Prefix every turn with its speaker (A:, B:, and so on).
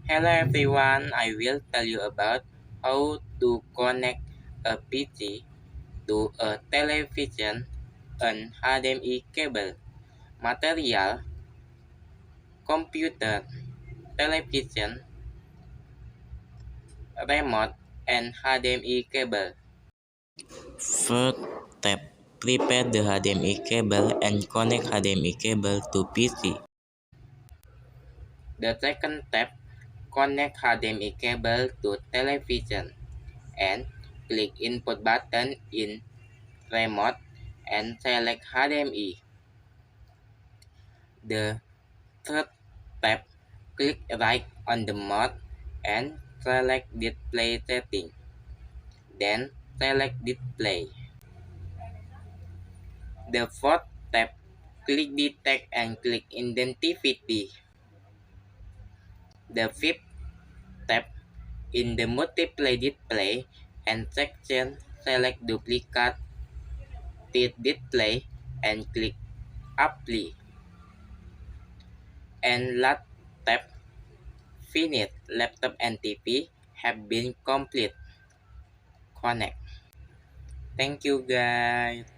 A: Hello everyone, I will tell you about how to connect a PC to a television on HDMI cable. Material, computer, television, remote, and HDMI cable. First step, prepare the HDMI cable and connect HDMI cable to PC. The second step, connect HDMI cable to television and click input button in remote and select HDMI. The third step, click right on the mode and select display setting. Then select display. The fourth step, click detect and click identity. The fifth step, in the multiply display and section, select duplicate this display and click apply. And last step, finish. Laptop and TV have been complete. Connect. Thank you guys.